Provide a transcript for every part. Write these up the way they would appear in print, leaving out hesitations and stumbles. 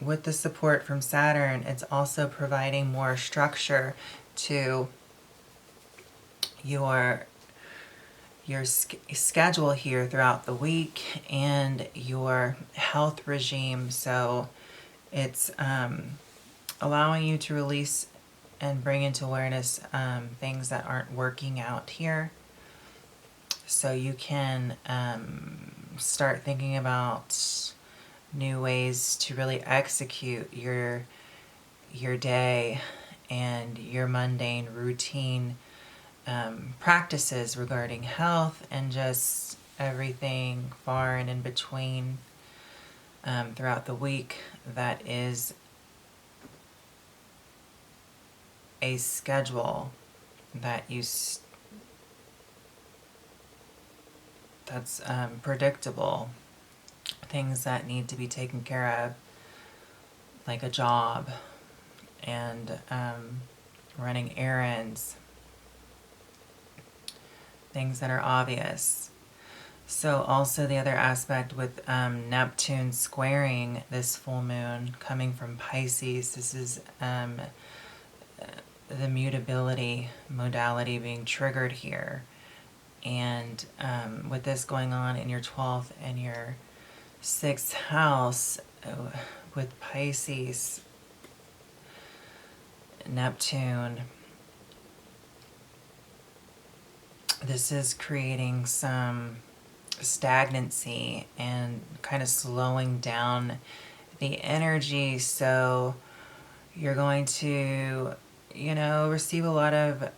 with the support from Saturn, it's also providing more structure to your schedule here throughout the week and your health regime. So it's allowing you to release and bring into awareness things that aren't working out here. So you can start thinking about new ways to really execute your day and your mundane routine practices regarding health and just everything far and in between throughout the week that is a schedule that that's predictable. Things that need to be taken care of, like a job and running errands, things that are obvious. So also the other aspect with Neptune squaring this full moon coming from Pisces, this is the mutability modality being triggered here. And with this going on in your 12th and your 6th house with Pisces, Neptune, this is creating some stagnancy and kind of slowing down the energy. So you're going to, receive a lot of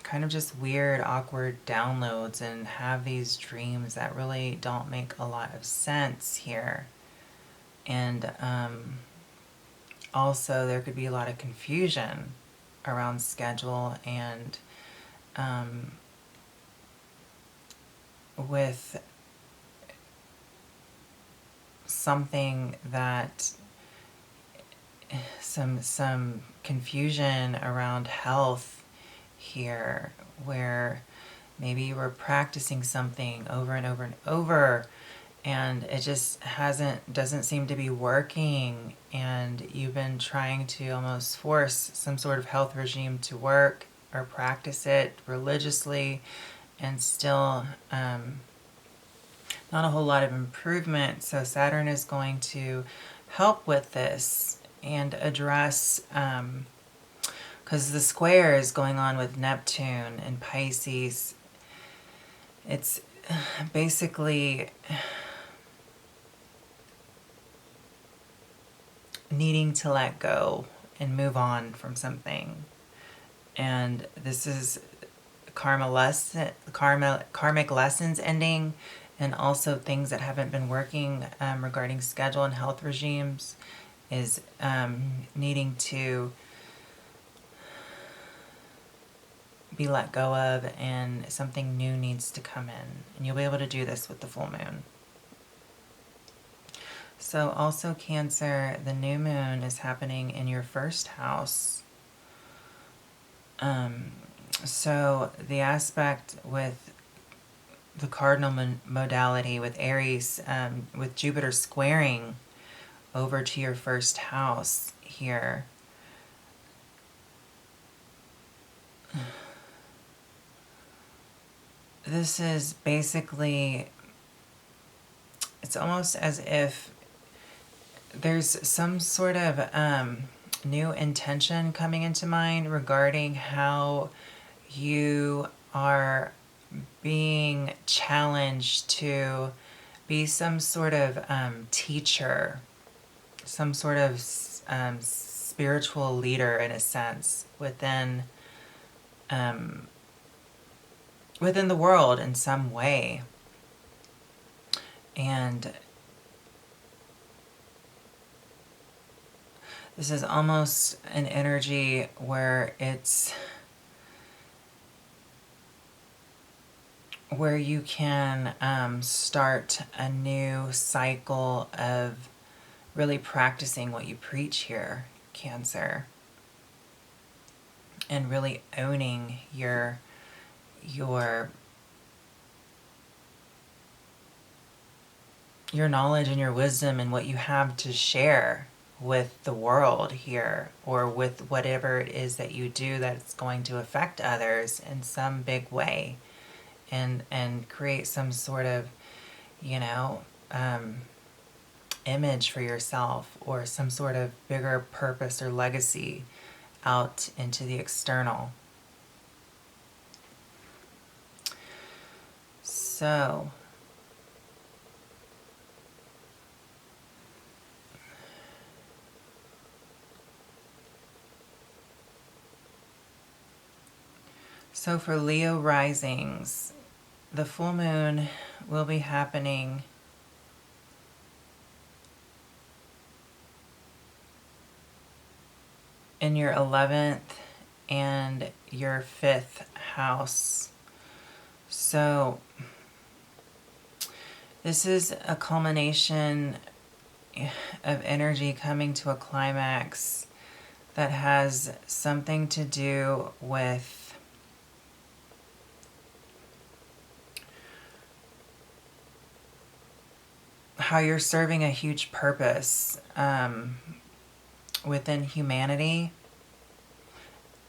kind of just weird, awkward downloads and have these dreams that really don't make a lot of sense here. And also there could be a lot of confusion around schedule and with something that some confusion around health here, where maybe you were practicing something over and over and over and it just doesn't seem to be working, and you've been trying to almost force some sort of health regime to work or practice it religiously, and still not a whole lot of improvement. So Saturn is going to help with this and address, because the square is going on with Neptune and Pisces. It's basically needing to let go and move on from something. And this is karmic lessons ending, and also things that haven't been working regarding schedule and health regimes is needing to be let go of, and something new needs to come in. And you'll be able to do this with the full moon. So also Cancer, the new moon is happening in your first house. So the aspect with the cardinal modality with Aries, with Jupiter squaring over to your first house here. This is basically, it's almost as if there's some sort of new intention coming into mind regarding how you are being challenged to be some sort of teacher, some sort of spiritual leader in a sense within the world in some way. And this is almost an energy where it's where you can start a new cycle of really practicing what you preach here, Cancer, and really owning your knowledge and your wisdom and what you have to share with the world here, or with whatever it is that you do that's going to affect others in some big way, and create some sort of, you know, image for yourself, or some sort of bigger purpose or legacy out into the external. So for Leo risings, the full moon will be happening in your 11th and your 5th house. So this is a culmination of energy coming to a climax that has something to do with how you're serving a huge purpose within humanity,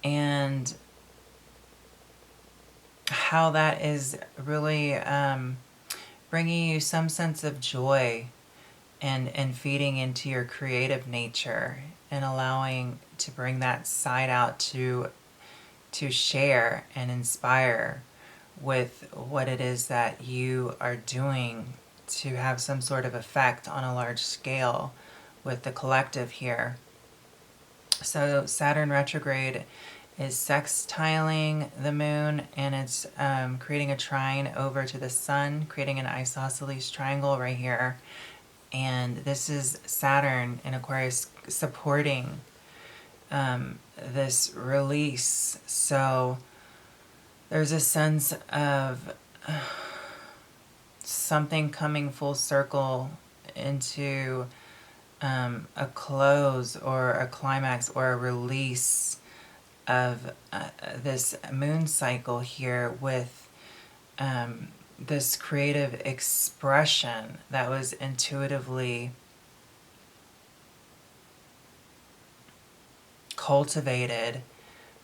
and how that is really bringing you some sense of joy, and feeding into your creative nature, and allowing to bring that side out to share and inspire with what it is that you are doing to have some sort of effect on a large scale with the collective here. So Saturn retrograde is sextiling the moon, and it's creating a trine over to the sun, creating an isosceles triangle right here. And this is Saturn in Aquarius supporting this release. So there's a sense of something coming full circle into a close, or a climax, or a release of this moon cycle here, with this creative expression that was intuitively cultivated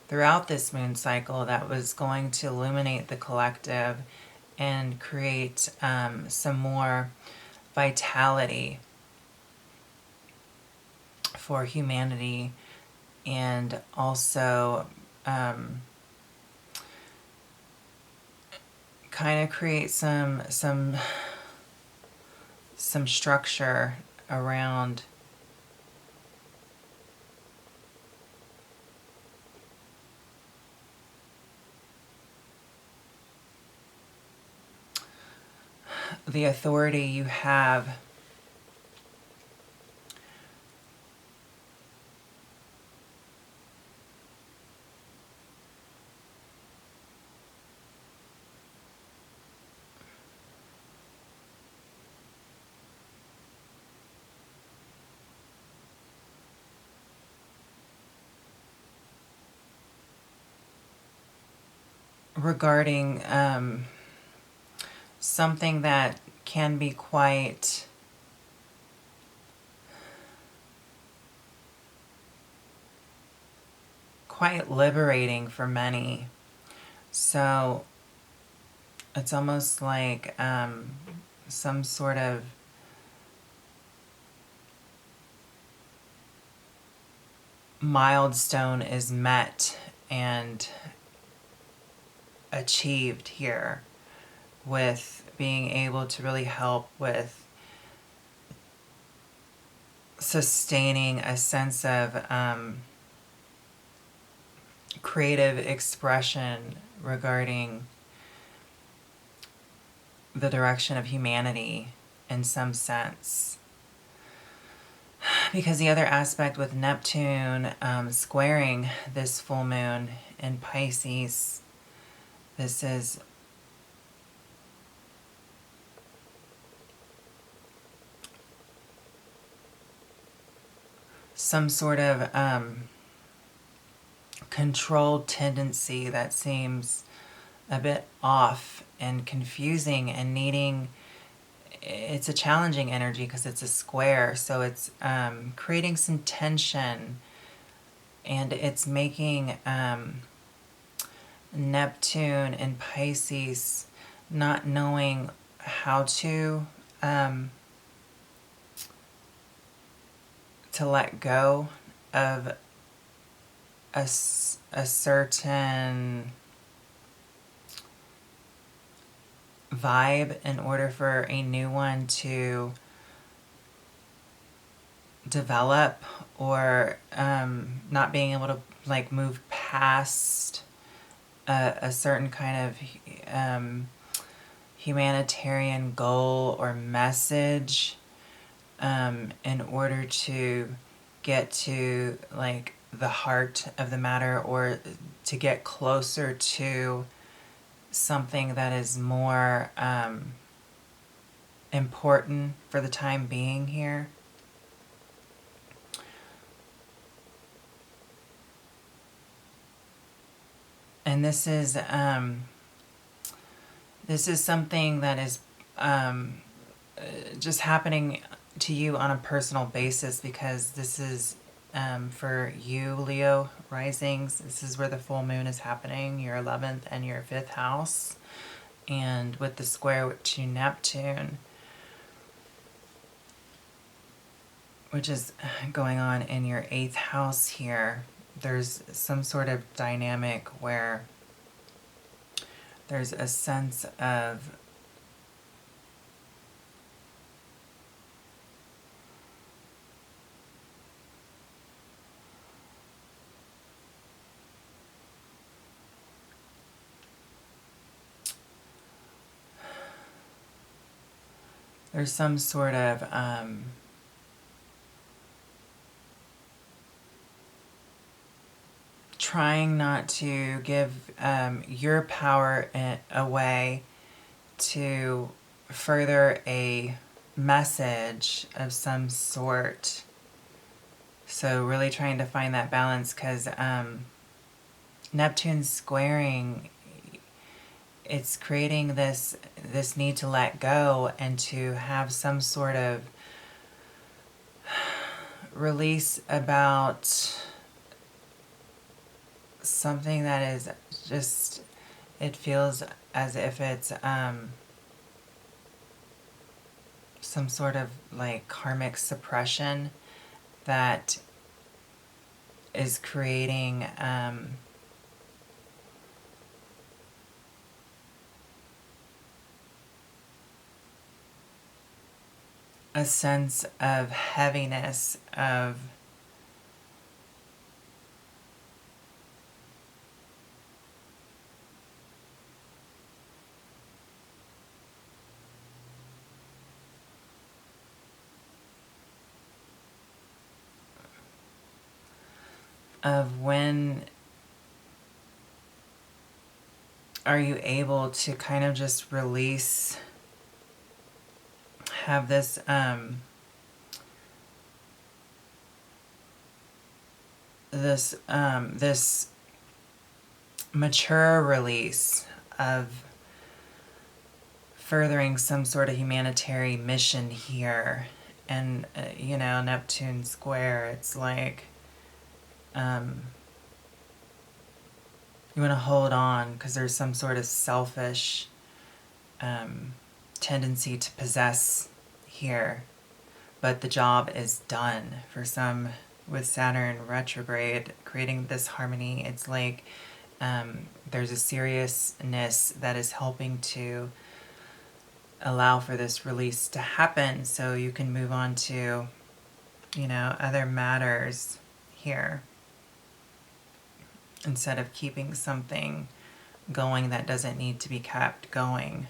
throughout this moon cycle, that was going to illuminate the collective and create some more vitality for humanity, and also kind of create some structure around the authority you have regarding something that can be quite liberating for many. So it's almost like some sort of milestone is met and achieved here, with being able to really help with sustaining a sense of creative expression regarding the direction of humanity in some sense. Because the other aspect with Neptune squaring this full moon in Pisces, this is some sort of controlled tendency that seems a bit off and confusing, and needing it's a challenging energy because it's a square, so it's creating some tension, and it's making Neptune and Pisces not knowing how to let go of a certain vibe in order for a new one to develop, or not being able to like move past a certain kind of humanitarian goal or message, in order to get to like the heart of the matter, or to get closer to something that is more important for the time being here. And this is something that is just happening to you on a personal basis, because this is for you, Leo risings. This is where the full moon is happening, your 11th and your 5th house, and with the square to Neptune, which is going on in your 8th house here. There's some sort of dynamic where there's a sense of there's some sort of trying not to give your power away to further a message of some sort. So really trying to find that balance, because Neptune's squaring, it's creating this need to let go and to have some sort of release about something that is just, it feels as if it's some sort of like karmic suppression that is creating a sense of heaviness, of when are you able to kind of just release, have this this mature release of furthering some sort of humanitarian mission here. And Neptune square, it's like you want to hold on because there's some sort of selfish tendency to possess here, but the job is done for some. With Saturn retrograde creating this harmony, it's like there's a seriousness that is helping to allow for this release to happen, so you can move on to other matters here, instead of keeping something going that doesn't need to be kept going.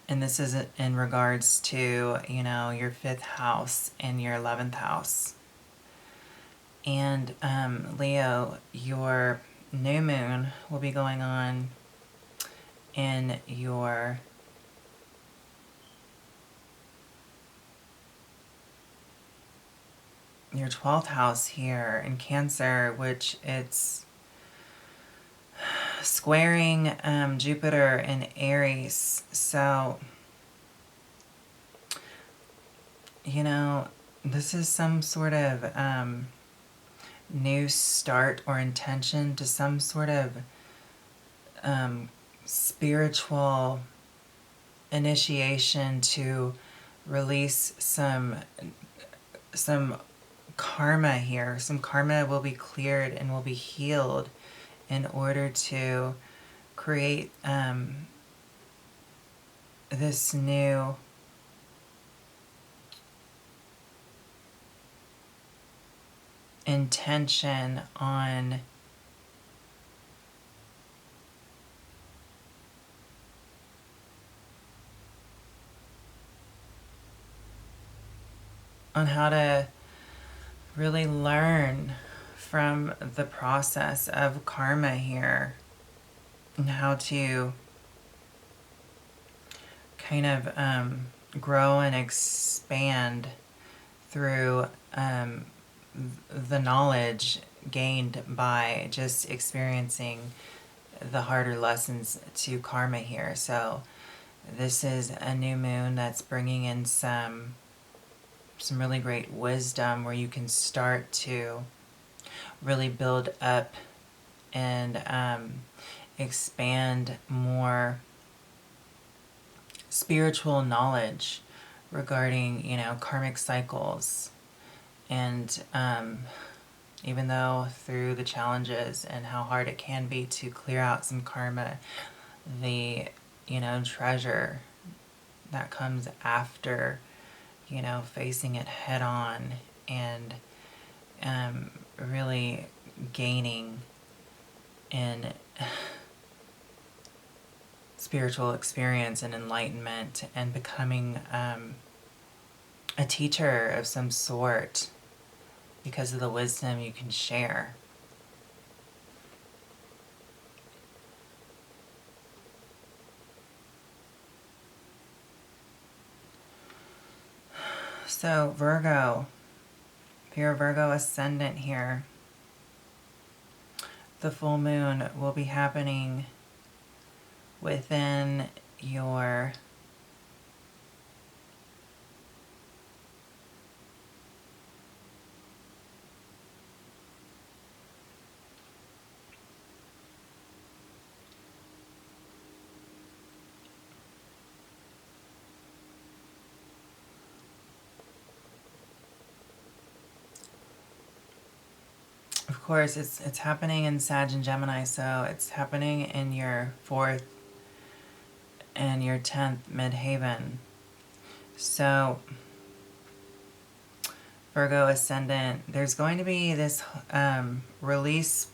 And this is in regards to, your 5th house and your 11th house. And Leo, your new moon will be going on in your your 12th house here in Cancer, which it's squaring Jupiter in Aries. So, you know, this is some sort of new start or intention to some sort of spiritual initiation to release some karma here. Some karma will be cleared and will be healed in order to create this new intention on how to really learn from the process of karma here and how to kind of grow and expand through the knowledge gained by just experiencing the harder lessons to karma here. So this is a new moon that's bringing in some really great wisdom where you can start to really build up and expand more spiritual knowledge regarding, karmic cycles. And even though through the challenges and how hard it can be to clear out some karma, the, treasure that comes after, facing it head on and really gaining in spiritual experience and enlightenment and becoming a teacher of some sort because of the wisdom you can share. So Virgo, if you're a Virgo ascendant here, the full moon will be happening within your of course, it's happening in Sag and Gemini, so it's happening in your 4th and your 10th midheaven. So, Virgo ascendant, there's going to be this release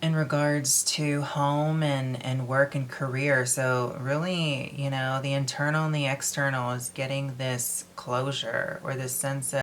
in regards to home and work and career. So really, the internal and the external is getting this closure or this sense of